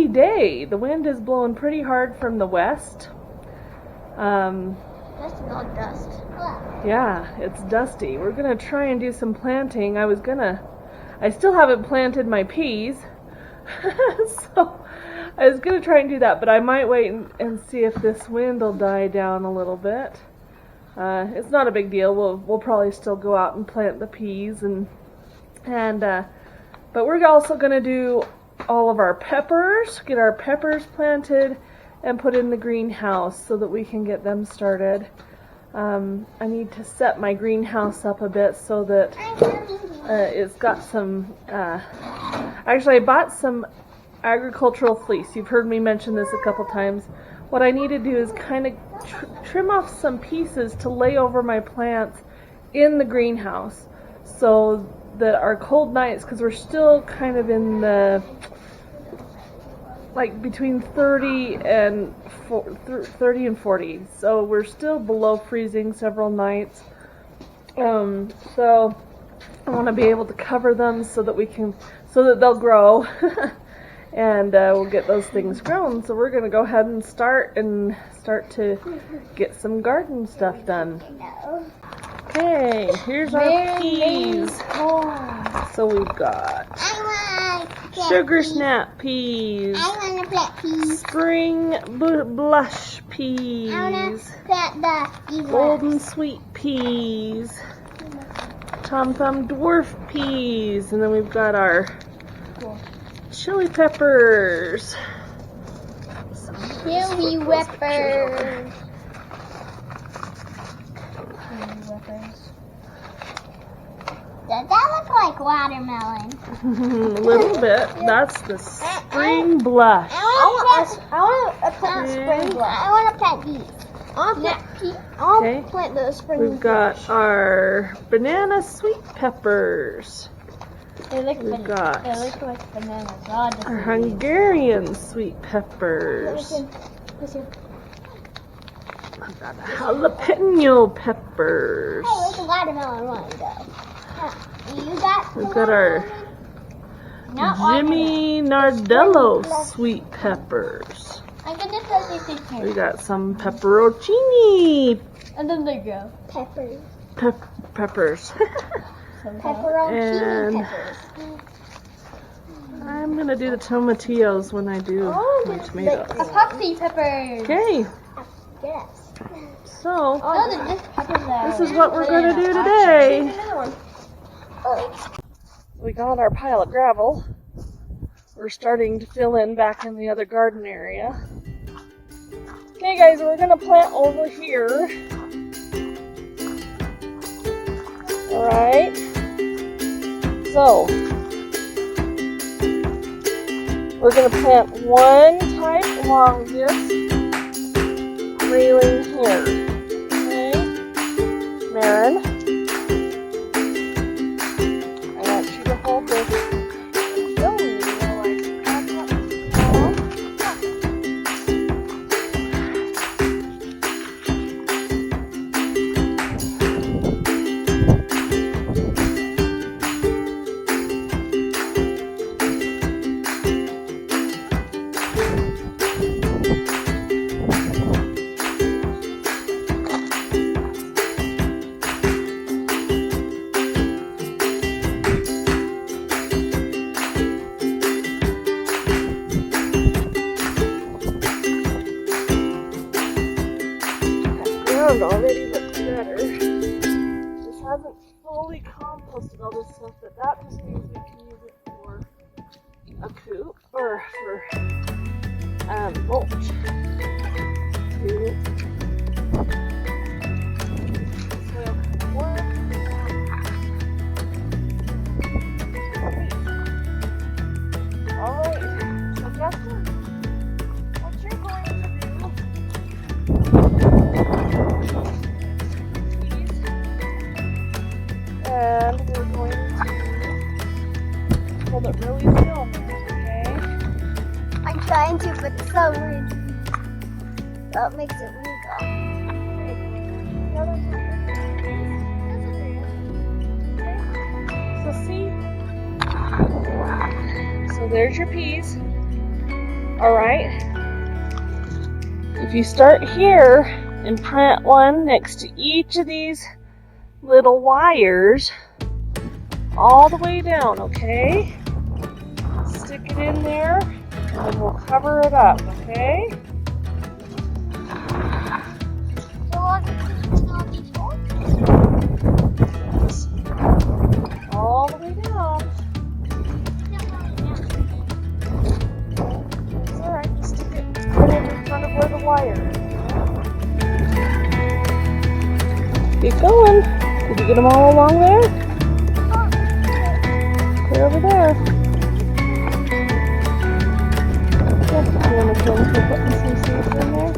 windy day. The wind is blowing pretty hard from the west. That's all dust. Yeah, it's dusty. We're gonna try and do some planting. I still haven't planted my peas. So I was gonna try and do that, but I might wait and see if this wind will die down a little bit. It's not a big deal. We'll probably still go out and plant the peas but we're also gonna do all of our peppers, get our peppers planted and put in the greenhouse so that we can get them started. I need to set my greenhouse up a bit so that it's got some, actually I bought some agricultural fleece. You've heard me mention this a couple times. What I need to do is kind of trim off some pieces to lay over my plants in the greenhouse so that our cold nights, because we're still kind of in the like between 30 and 40, so we're still below freezing several nights. So I want to be able to cover them so that they'll grow, and we'll get those things grown. So we're gonna go ahead and start to get some garden stuff done. Okay, here's our peas. So we've got sugar snap peas, I want to plant peas. spring blush peas, I want to plant the golden sweet peas, Tom Thumb dwarf peas, and then we've got our chili peppers. chili peppers. Does that look like watermelon? A little bit. That's the spring blush. I want to plant spring blush. I want to plant these. I'll plant the spring blush. We've got our banana sweet peppers. They look We've got like bananas. our Hungarian sweet peppers. Listen. We've got jalapeno peppers. Hey, where's the watermelon one go? We've got our Jimmy Nardello sweet peppers. I'm gonna put this in here. We got some pepperoncini And then they go. Peppers. peppers. Pepperoncini And peppers. I'm gonna do the tomatillos when I do my tomatoes. Epoxy peppers. Okay, Yes. so Oh, they're just peppers there. this is what we're gonna do today. We got our pile of gravel. We're starting to fill in back in the other garden area. Okay guys, we're gonna plant over here. Alright. So we're gonna plant one type along this railing here. Okay. Marin. Hold this. Already looks better. This hasn't fully composted all this stuff, but that just means we can use it for a coop or for mulch. Alright, so Justin, what you're going to do and we're going to hold it really still, okay? I'm trying to, but for some reason that makes it weak. So see? So there's your peas. Alright? If you start here and plant one next to each of these little wires all the way down, okay? Stick it in there and we'll cover it up, okay? All the way down. It's alright, just stick it right in front of where the wire is. Keep going. Did you get them all along there? They're over there. Yeah, you want to finish with putting some seeds in there?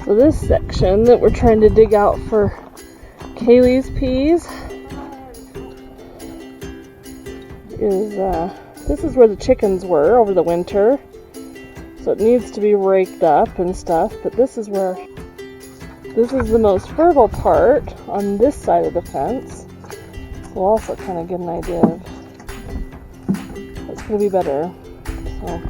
So this section that we're trying to dig out for Kaylee's peas is, this is where the chickens were over the winter. So it needs to be raked up and stuff, but this is the most fertile part on this side of the fence. So we'll also kind of get an idea of what's going to be better. So.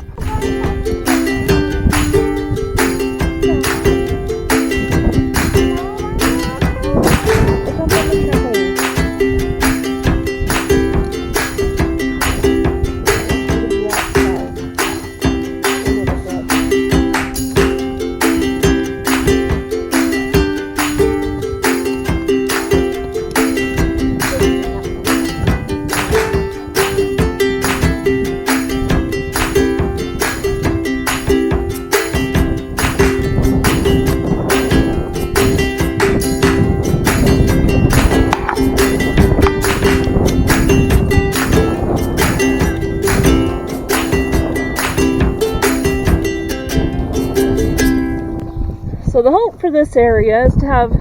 So the hope for this area is to have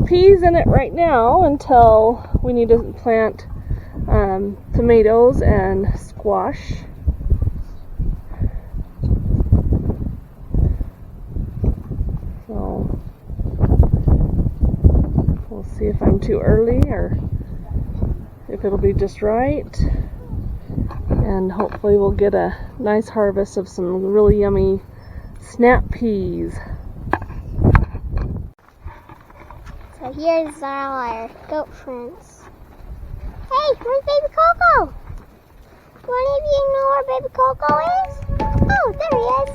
peas in it right now until we need to plant tomatoes and squash. So we'll see if I'm too early or if it'll be just right. And hopefully we'll get a nice harvest of some really yummy snap peas. So here's our goat friends. Hey, where's baby Coco? Do any of you know where baby Coco is? Oh, there he is.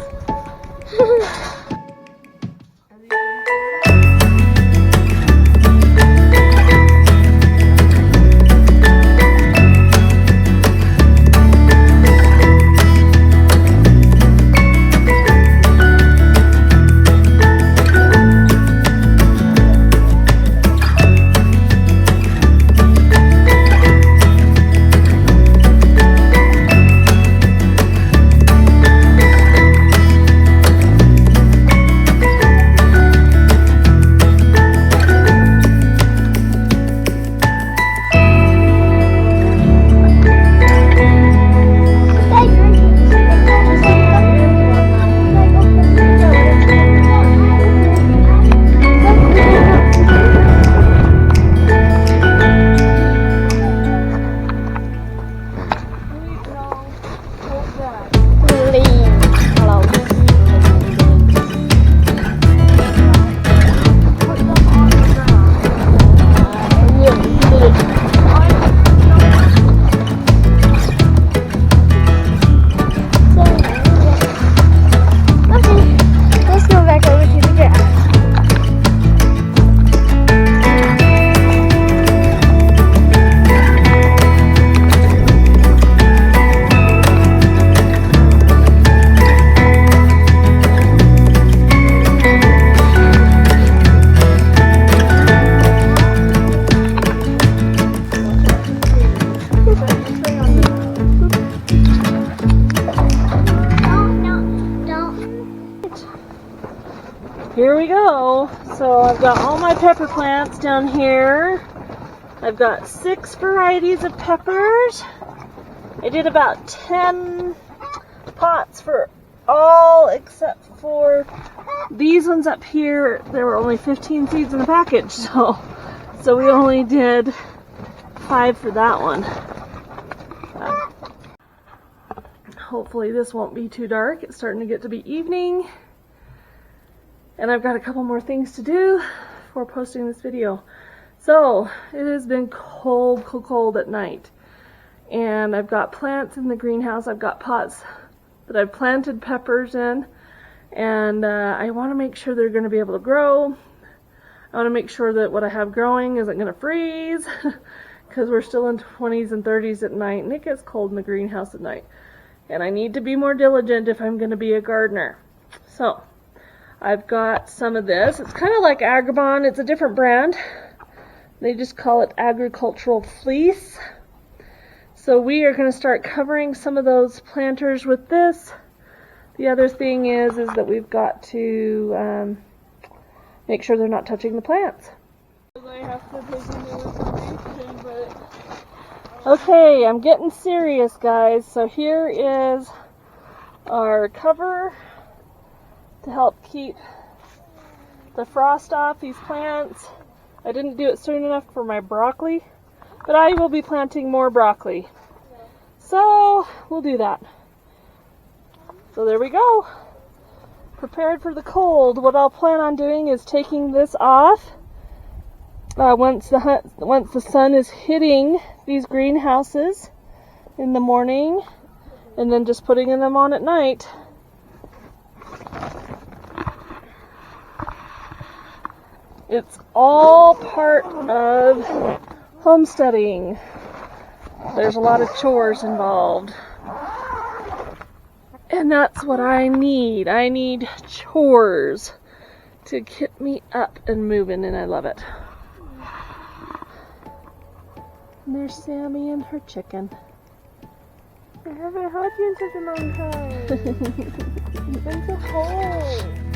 So I've got all my pepper plants down here. I've got 6 varieties of peppers. I did about 10 pots for all except for these ones up here. There were only 15 seeds in the package, so we only did 5 for that one. Hopefully this won't be too dark. It's starting to get to be evening. And I've got a couple more things to do before posting this video. So, it has been cold, cold, cold at night. And I've got plants in the greenhouse. I've got pots that I've planted peppers in. And I want to make sure they're going to be able to grow. I want to make sure that what I have growing isn't going to freeze. Because we're still in 20s and 30s at night. And it gets cold in the greenhouse at night. And I need to be more diligent if I'm going to be a gardener. So, I've got some of this. It's kind of like Agribon. It's a different brand. They just call it agricultural fleece. So we are going to start covering some of those planters with this. The other thing is that we've got to make sure they're not touching the plants. I have to take into information, but okay, I'm getting serious, guys. So here is our cover to help keep the frost off these plants. I didn't do it soon enough for my broccoli, but I will be planting more broccoli. So we'll do that. So there we go. Prepared for the cold. What I'll plan on doing is taking this off once the sun is hitting these greenhouses in the morning, and then just putting them on at night. It's all part of homesteading. There's a lot of chores involved. And that's what I need. I need chores to get me up and moving, and I love it. And there's Sammy and her chicken. I haven't held you in such a long time. It's been so cold.